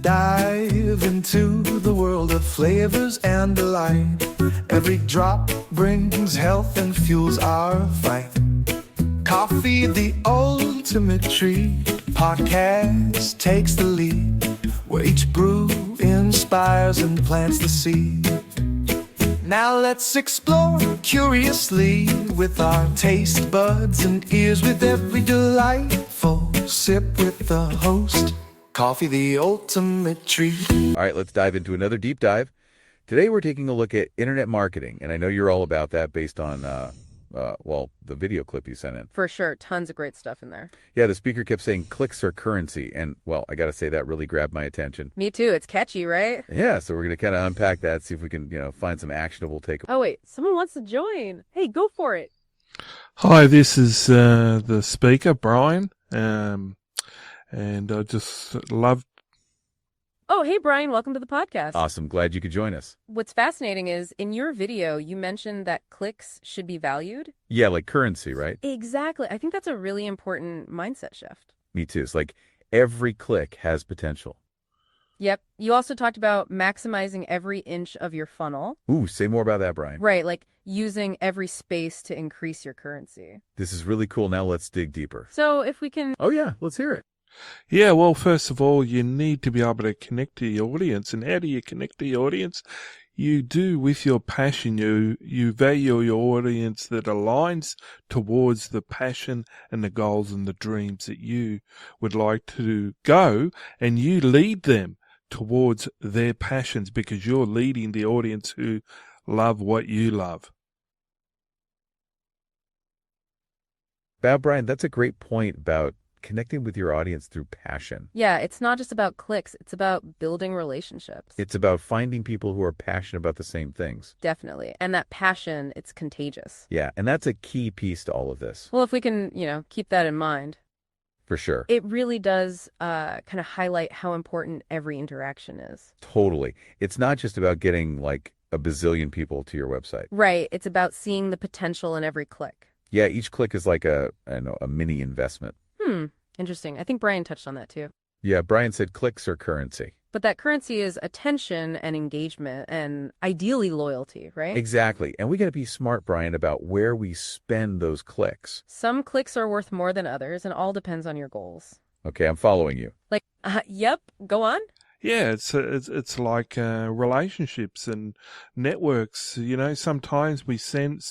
Dive into the world of flavors and delight. Every drop brings health and fuels our fight. Coffee, the ultimate treat. Podcast takes the lead, where each brew inspires and plants the seed. Now let's explore curiously with our taste buds and ears, with every delightful sip with the host. Coffee, the ultimate treat. All right, let's dive into another deep dive. Today we're taking a look at internet marketing, and I know you're all about that based on, the video clip you sent in. For sure, tons of great stuff in there. Yeah, the speaker kept saying clicks are currency, and, well, I got to say that really grabbed my attention. Me too, it's catchy, right? Yeah, so we're going to kind of unpack that, see if we can, find some actionable takeaways. Oh wait, someone wants to join. Hey, go for it. Hi, this is the speaker, Brian, and I just love... Oh, hey Brian, welcome to the podcast. Awesome, glad you could join us. What's fascinating is, in your video, you mentioned that clicks should be valued. Yeah, like currency, right? Exactly. I think that's a really important mindset shift. Me too. It's like every click has potential. Yep. You also talked about maximizing every inch of your funnel. Ooh, say more about that, Brian. Right, like using every space to increase your currency. This is really cool. Now let's dig deeper. So if we can... Oh yeah, let's hear it. Yeah, well, first of all, you need to be able to connect to your audience. And how do you connect to your audience? You do with your passion. You value your audience that aligns towards the passion and the goals and the dreams that you would like to go, and you lead them towards their passions because you're leading the audience who love what you love. Wow, Brian, that's a great point about connecting with your audience through passion. Yeah, it's not just about clicks. It's about building relationships. It's about finding people who are passionate about the same things. Definitely. And that passion, it's contagious. Yeah, and that's a key piece to all of this. Well, if we can, keep that in mind. For sure. It really does kind of highlight how important every interaction is. Totally. It's not just about getting like a bazillion people to your website. Right. It's about seeing the potential in every click. Yeah, each click is like a mini investment. Interesting. I think Brian touched on that too. Yeah, Brian said clicks are currency. But that currency is attention and engagement and ideally loyalty, right? Exactly. And we got to be smart, Brian, about where we spend those clicks. Some clicks are worth more than others, and all depends on your goals. Okay, I'm following you. Like, yep, go on. Yeah, it's like relationships and networks. Sometimes we spend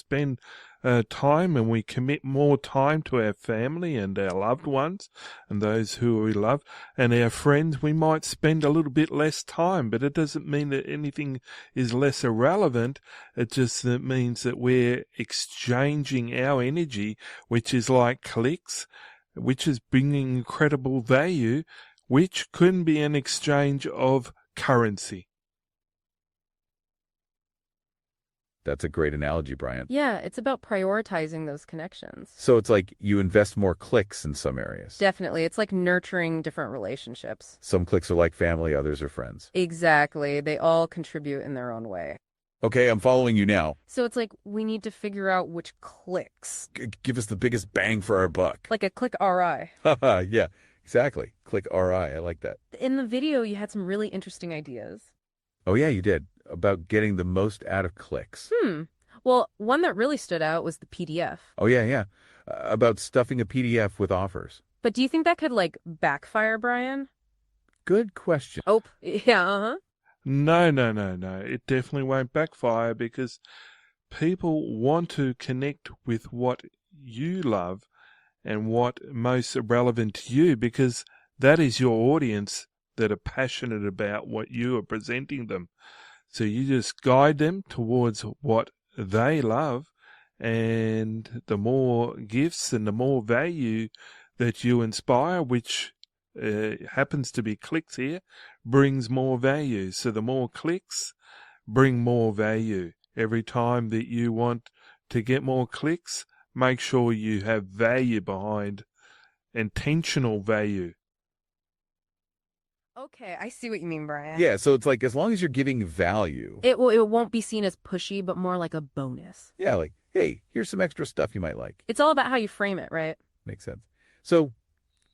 time and we commit more time to our family and our loved ones and those who we love, and our friends we might spend a little bit less time, but it doesn't mean that anything is less irrelevant. It just means that we're exchanging our energy, which is like clicks, which is bringing incredible value, which couldn't be an exchange of currency. That's a great analogy, Brian. Yeah, it's about prioritizing those connections. So it's like you invest more clicks in some areas. Definitely. It's like nurturing different relationships. Some clicks are like family, others are friends. Exactly. They all contribute in their own way. Okay, I'm following you now. So it's like we need to figure out which clicks. Give us the biggest bang for our buck. Like a click RI. Yeah, exactly. Click RI. I like that. In the video, you had some really interesting ideas. Oh, yeah, you did. About getting the most out of clicks. Well, one that really stood out was the PDF. Oh, yeah. About stuffing a PDF with offers. But do you think that could, backfire, Brian? Good question. Oh, yeah, No. It definitely won't backfire because people want to connect with what you love and what most relevant to you, because that is your audience that are passionate about what you are presenting them. So you just guide them towards what they love, and the more gifts and the more value that you inspire, which happens to be clicks here, brings more value. So the more clicks bring more value. Every time that you want to get more clicks, make sure you have value behind, intentional value. Okay, I see what you mean, Brian. Yeah, so it's like as long as you're giving value. It won't be seen as pushy, but more like a bonus. Yeah, like, hey, here's some extra stuff you might like. It's all about how you frame it, right? Makes sense. So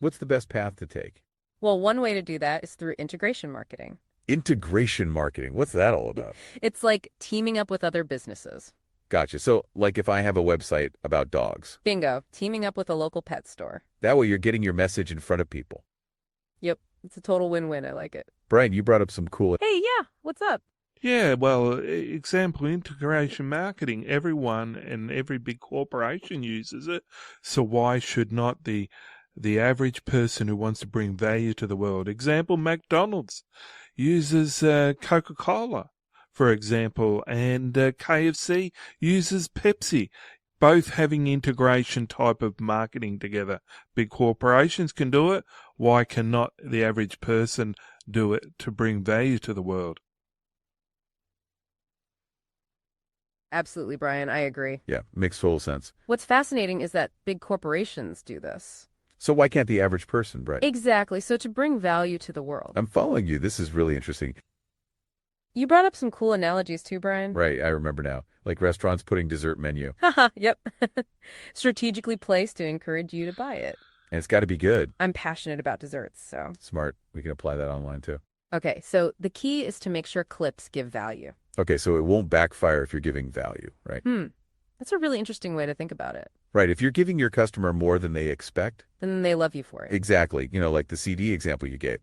what's the best path to take? Well, one way to do that is through integration marketing. Integration marketing. What's that all about? It's like teaming up with other businesses. Gotcha. So, like if I have a website about dogs, Bingo, teaming up with a local pet store. that way you're getting your message in front of people. Yep, it's a total win-win. I like it. Brian, you brought up some cool. Hey, yeah, what's up? Yeah, well, example, integration marketing, everyone and every big corporation uses it. So why should not the average person who wants to bring value to the world? Example, McDonald's uses Coca-Cola, for example, and KFC uses Pepsi, both having integration type of marketing together. Big corporations can do it. Why cannot the average person do it to bring value to the world? Absolutely, Brian. I agree. Yeah, makes total sense. What's fascinating is that big corporations do this. So why can't the average person, Brian? Exactly. So to bring value to the world. I'm following you. This is really interesting. You brought up some cool analogies too, Brian. Right, I remember now. Like restaurants putting dessert menu. Haha, yep. Strategically placed to encourage you to buy it. And it's got to be good. I'm passionate about desserts, so. Smart. We can apply that online too. Okay, so the key is to make sure clips give value. Okay, so it won't backfire if you're giving value, right? That's a really interesting way to think about it. Right, if you're giving your customer more than they expect. Then they love you for it. Exactly. You know, like the CD example you gave.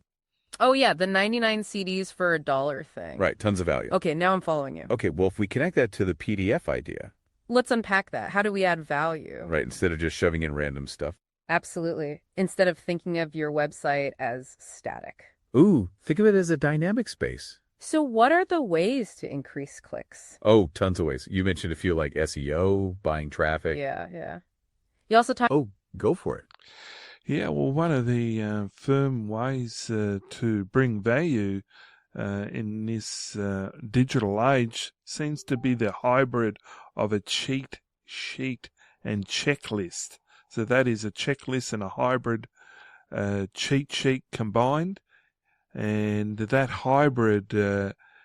Oh yeah, the 99 CDs for $1 thing. Right, tons of value. Okay, now I'm following you. Okay, well, if we connect that to the PDF idea. Let's unpack that. How do we add value? Right, instead of just shoving in random stuff. Absolutely. Instead of thinking of your website as static. Ooh, think of it as a dynamic space. So what are the ways to increase clicks? Oh, tons of ways. You mentioned a few like SEO, buying traffic. Yeah. You also talk. Oh, go for it. Yeah, well, one of the firm ways to bring value in this digital age seems to be the hybrid of a cheat sheet and checklist. So that is a checklist and a hybrid cheat sheet combined. And that hybrid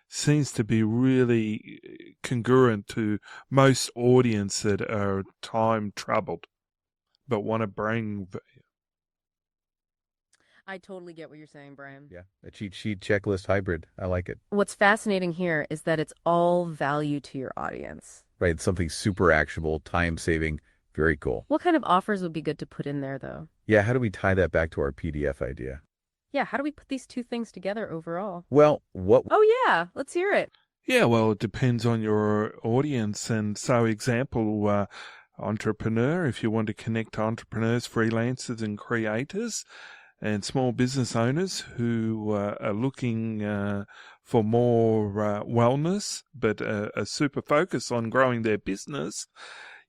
seems to be really congruent to most audience that are time troubled but want to bring value. I totally get what you're saying, Brian. Yeah, a cheat sheet checklist hybrid. I like it. What's fascinating here is that it's all value to your audience. Right, something super actionable, time saving, very cool. What kind of offers would be good to put in there, though? Yeah, how do we tie that back to our PDF idea? Yeah, how do we put these two things together overall? Well, what... Oh, yeah, let's hear it. Yeah, well, it depends on your audience. And so, example, entrepreneur, if you want to connect to entrepreneurs, freelancers and creators and small business owners who are looking for more wellness, but a super focus on growing their business,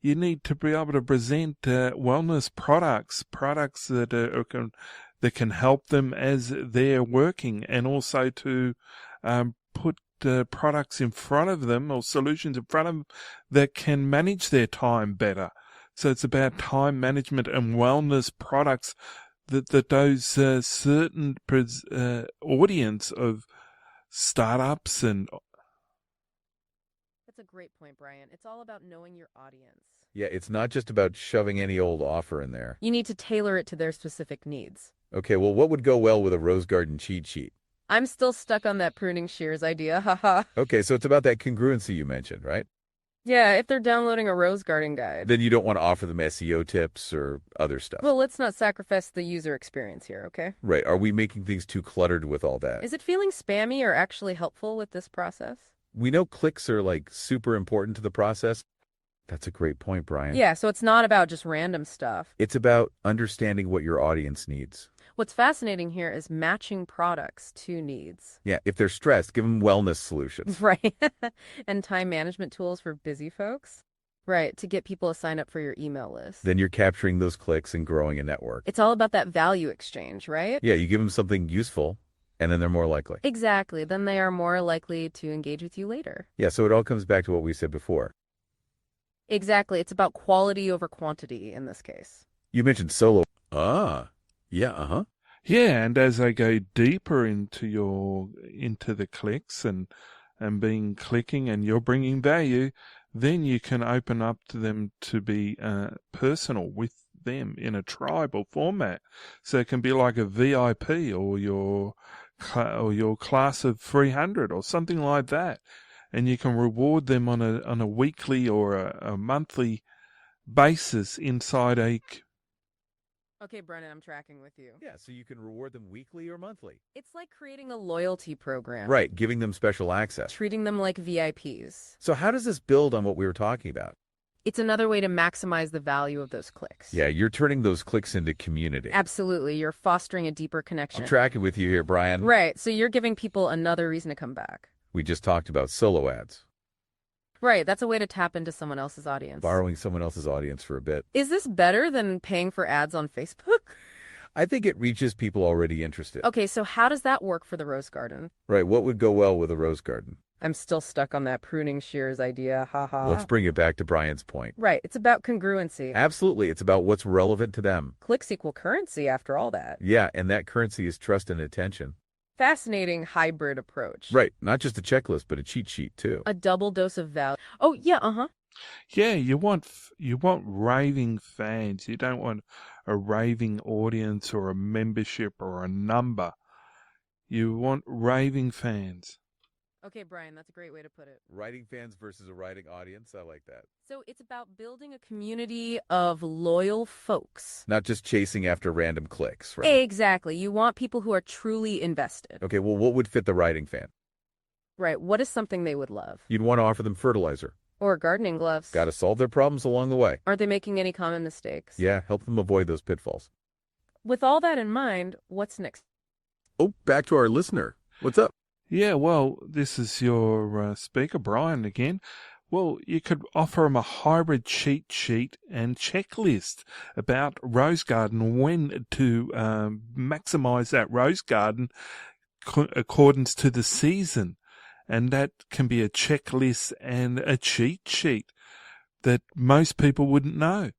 you need to be able to present wellness products that can help them as they're working, and also to put products in front of them or solutions in front of them that can manage their time better. So it's about time management and wellness products that those certain audience of startups and... That's a great point, Brian. It's all about knowing your audience. Yeah, it's not just about shoving any old offer in there. You need to tailor it to their specific needs. Okay, well, what would go well with a rose garden cheat sheet? I'm still stuck on that pruning shears idea, haha. Okay, so it's about that congruency you mentioned, right? Yeah, if they're downloading a rose garden guide. Then you don't want to offer them SEO tips or other stuff. Well, let's not sacrifice the user experience here, okay? Right, are we making things too cluttered with all that? Is it feeling spammy or actually helpful with this process? We know clicks are like super important to the process. That's a great point, Brian. Yeah, so it's not about just random stuff. It's about understanding what your audience needs. What's fascinating here is matching products to needs. Yeah, if they're stressed, give them wellness solutions. Right. And time management tools for busy folks. Right, to get people to sign up for your email list. Then you're capturing those clicks and growing a network. It's all about that value exchange, right? Yeah, you give them something useful, and then they're more likely. Exactly. Then they are more likely to engage with you later. Yeah, so it all comes back to what we said before. Exactly. It's about quality over quantity in this case. You mentioned solo. Yeah. Yeah, and as they go deeper into the clicks and being clicking, and you're bringing value, then you can open up to them to be personal with them in a tribal format. So it can be like a VIP or your class of 300 or something like that. And you can reward them on a weekly or a monthly basis inside a... Okay, Brennan, I'm tracking with you. Yeah, so you can reward them weekly or monthly. It's like creating a loyalty program. Right, giving them special access. Treating them like VIPs. So how does this build on what we were talking about? It's another way to maximize the value of those clicks. Yeah, you're turning those clicks into community. Absolutely. You're fostering a deeper connection. I'm tracking with you here, Brian. Right. So you're giving people another reason to come back. We just talked about solo ads. Right. That's a way to tap into someone else's audience. Borrowing someone else's audience for a bit. Is this better than paying for ads on Facebook? I think it reaches people already interested. Okay, so how does that work for the rose garden? Right, what would go well with a rose garden? I'm still stuck on that pruning shears idea. Haha. Let's bring it back to Brian's point. Right. It's about congruency. Absolutely, it's about what's relevant to them. Clicks equal currency after all that. Yeah, and that currency is trust and attention. Fascinating hybrid approach. Right, not just a checklist, but a cheat sheet too. A double dose of value. Oh, yeah, Yeah, you want raving fans. You don't want a raving audience or a membership or a number. You want raving fans. Okay, Brian, that's a great way to put it. Writing fans versus a writing audience, I like that. So it's about building a community of loyal folks. Not just chasing after random clicks, right? Exactly. You want people who are truly invested. Okay, well, what would fit the writing fan? Right. What is something they would love? You'd want to offer them fertilizer. Or gardening gloves. Got to solve their problems along the way. Aren't they making any common mistakes? Yeah, help them avoid those pitfalls. With all that in mind, what's next? Oh, back to our listener. What's up? Yeah, well, this is your speaker, Brian, again. Well, you could offer them a hybrid cheat sheet and checklist about rose garden, when to maximise that rose garden accordance to the season. And that can be a checklist and a cheat sheet that most people wouldn't know.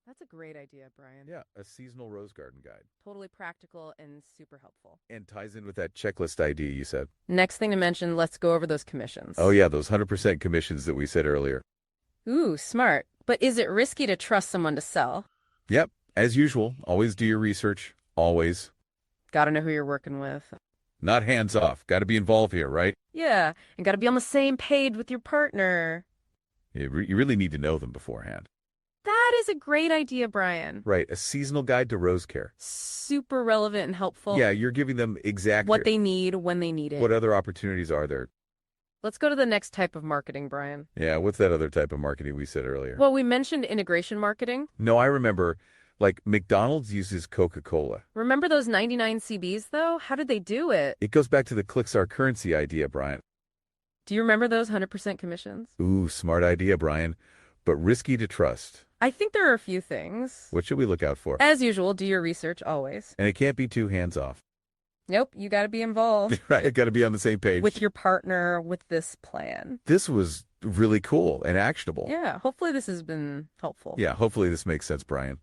That's a great idea, Brian. Yeah, a seasonal rose garden guide. Totally practical and super helpful. And ties in with that checklist idea you said. Next thing to mention, let's go over those commissions. Oh yeah, those 100% commissions that we said earlier. Ooh, smart. But is it risky to trust someone to sell? Yep, as usual, always do your research. Always. Gotta know who you're working with. Not hands off. Got to be involved here, right? Yeah, and gotta be on the same page with your partner. You really need to know them beforehand. That is a great idea, Brian. Right, a seasonal guide to rose care. Super relevant and helpful. Yeah, you're giving them exactly what they need when they need it. What other opportunities are there? Let's go to the next type of marketing, Brian. Yeah, what's that other type of marketing we said earlier? Well, we mentioned integration marketing. No, I remember, like McDonald's uses Coca-Cola. Remember those 99 CBs, though? How did they do it? It goes back to the clicks are currency idea, Brian. Do you remember those 100% commissions? Ooh, smart idea, Brian, but risky to trust. I think there are a few things. What should we look out for? As usual, do your research always. And it can't be too hands-off. Nope, you got to be involved. Right, got to be on the same page. With your partner, with this plan. This was really cool and actionable. Yeah, hopefully this has been helpful. Yeah, hopefully this makes sense, Brian.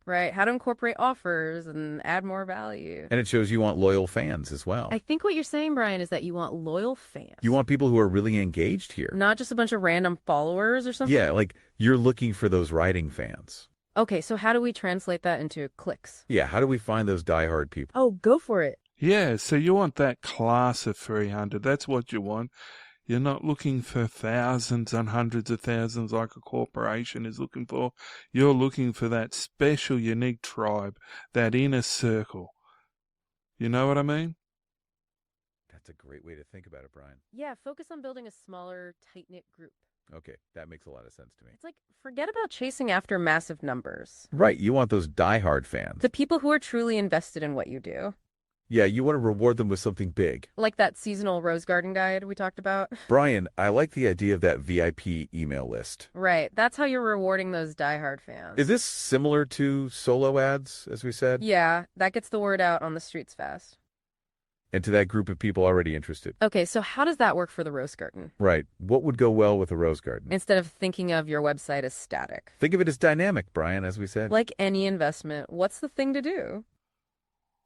Right, how to incorporate offers and add more value. And it shows you want loyal fans as well. I think what you're saying, Brian, is that you want loyal fans. You want people who are really engaged here. Not just a bunch of random followers or something? Yeah, like you're looking for those writing fans. Okay, so how do we translate that into clicks? Yeah, how do we find those diehard people? Oh, go for it. Yeah, so you want that class of 300. That's what you want. You're not looking for thousands and hundreds of thousands like a corporation is looking for. You're looking for that special, unique tribe, that inner circle. You know what I mean? That's a great way to think about it, Brian. Yeah, focus on building a smaller, tight-knit group. Okay, that makes a lot of sense to me. It's like, forget about chasing after massive numbers. Right, you want those diehard fans. The people who are truly invested in what you do. Yeah, you want to reward them with something big. Like that seasonal rose garden guide we talked about. Brian, I like the idea of that VIP email list. Right, that's how you're rewarding those diehard fans. Is this similar to solo ads, as we said? Yeah, that gets the word out on the streets fast. And to that group of people already interested. Okay, so how does that work for the rose garden? Right. What would go well with a rose garden? Instead of thinking of your website as static. Think of it as dynamic, Brian, as we said. Like any investment, what's the thing to do?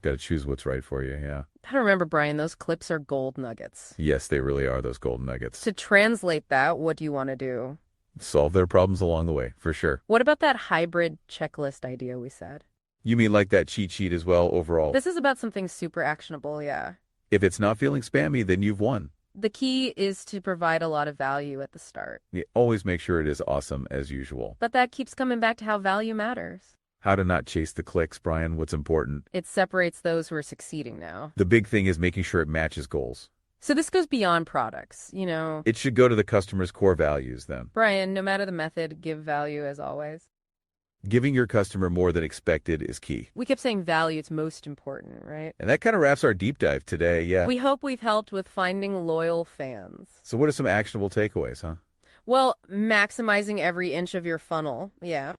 Got to choose what's right for you, yeah. Gotta remember, Brian, those clips are gold nuggets. Yes, they really are, those golden nuggets. To translate that, what do you want to do? Solve their problems along the way, for sure. What about that hybrid checklist idea we said? You mean like that cheat sheet as well overall? This is about something super actionable, yeah. If it's not feeling spammy, then you've won. The key is to provide a lot of value at the start. You always make sure it is awesome as usual. But that keeps coming back to how value matters. How to not chase the clicks, Brian. What's important? It separates those who are succeeding now. The big thing is making sure it matches goals. So this goes beyond products, you know. It should go to the customer's core values then. Brian, no matter the method, give value as always. Giving your customer more than expected is key. We kept saying value, it's most important, right? And that kind of wraps our deep dive today, yeah. We hope we've helped with finding loyal fans. So what are some actionable takeaways, huh? Well, maximizing every inch of your funnel, yeah.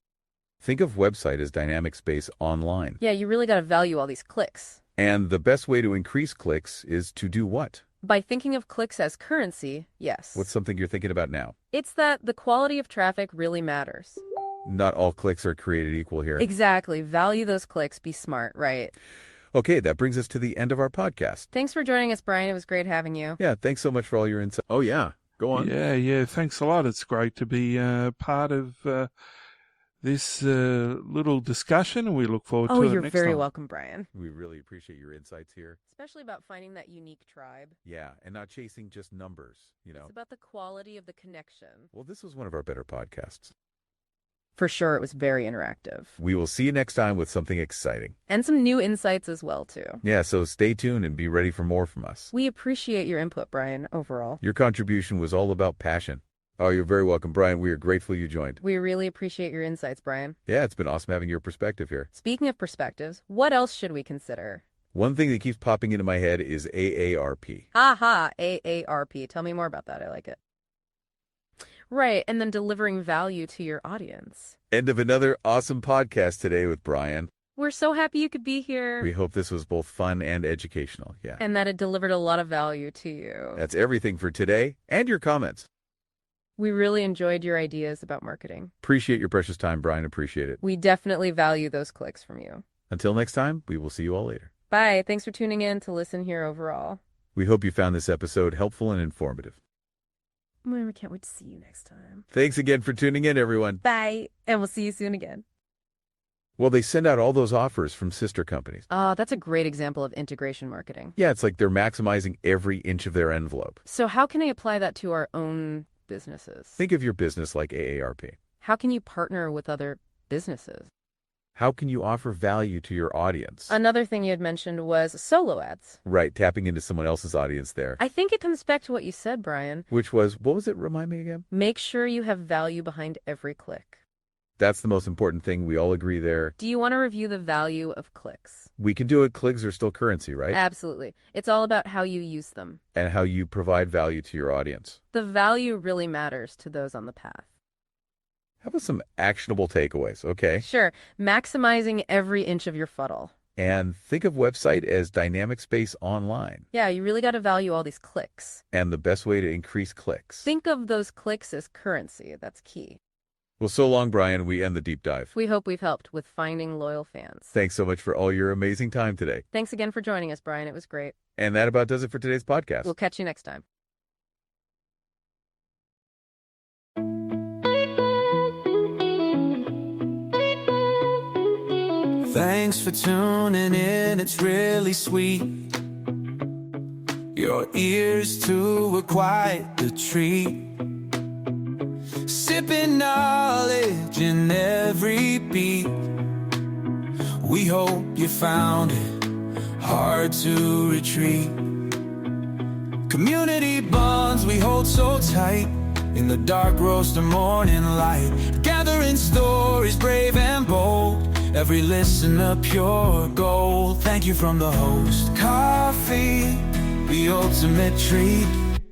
Think of website as dynamic space online. Yeah, you really got to value all these clicks. And the best way to increase clicks is to do what? By thinking of clicks as currency, yes. What's something you're thinking about now? It's that the quality of traffic really matters. Not all clicks are created equal here. Exactly. Value those clicks. Be smart, right? Okay, that brings us to the end of our podcast. Thanks for joining us, Brian. It was great having you. Yeah, thanks so much for all your insight. Oh, yeah. Go on. Yeah. Thanks a lot. It's great to be part of this little discussion, and we look forward to it next time. Oh, you're very welcome, Brian. We really appreciate your insights here. Especially about finding that unique tribe. Yeah, and not chasing just numbers, you know. It's about the quality of the connection. Well, this was one of our better podcasts. For sure, it was very interactive. We will see you next time with something exciting. And some new insights as well, too. Yeah, so stay tuned and be ready for more from us. We appreciate your input, Brian, overall. Your contribution was all about passion. Oh, you're very welcome, Brian. We are grateful you joined. We really appreciate your insights, Brian. Yeah, it's been awesome having your perspective here. Speaking of perspectives, what else should we consider? One thing that keeps popping into my head is AARP. Aha, AARP. Tell me more about that. I like it. Right, and then delivering value to your audience. End of another awesome podcast today with Brian. We're so happy you could be here. We hope this was both fun and educational. Yeah. And that it delivered a lot of value to you. That's everything for today and your comments. We really enjoyed your ideas about marketing. Appreciate your precious time, Brian. Appreciate it. We definitely value those clicks from you. Until next time, we will see you all later. Bye. Thanks for tuning in to listen here overall. We hope you found this episode helpful and informative. We can't wait to see you next time. Thanks again for tuning in, everyone. Bye. And we'll see you soon again. Well, they send out all those offers from sister companies. That's a great example of integration marketing. Yeah, it's like they're maximizing every inch of their envelope. So how can I apply that to our own businesses? Think of your business like AARP. How can you partner with other businesses? How can you offer value to your audience? Another thing you had mentioned was solo ads. Right, tapping into someone else's audience there. I think it comes back to what you said, Brian. Which was, what was it? Remind me again. Make sure you have value behind every click. That's the most important thing. We all agree there. Do you want to review the value of clicks? We can do it. Clicks are still currency, right? Absolutely. It's all about how you use them. And how you provide value to your audience. The value really matters to those on the path. How about some actionable takeaways, okay? Sure. Maximizing every inch of your funnel. And think of website as dynamic space online. Yeah, you really got to value all these clicks. And the best way to increase clicks. Think of those clicks as currency. That's key. Well, so long, Brian. We end the deep dive. We hope we've helped with finding loyal fans. Thanks so much for all your amazing time today. Thanks again for joining us, Brian. It was great. And that about does it for today's podcast. We'll catch you next time. Thanks for tuning in, it's really sweet. Your ears too were quite the treat. Sipping knowledge in every beat. We hope you found it hard to retreat. Community bonds we hold so tight in the dark roast of morning light. Gathering stories brave and bold. Every listener pure gold. Thank you from the host. Coffee, the ultimate treat.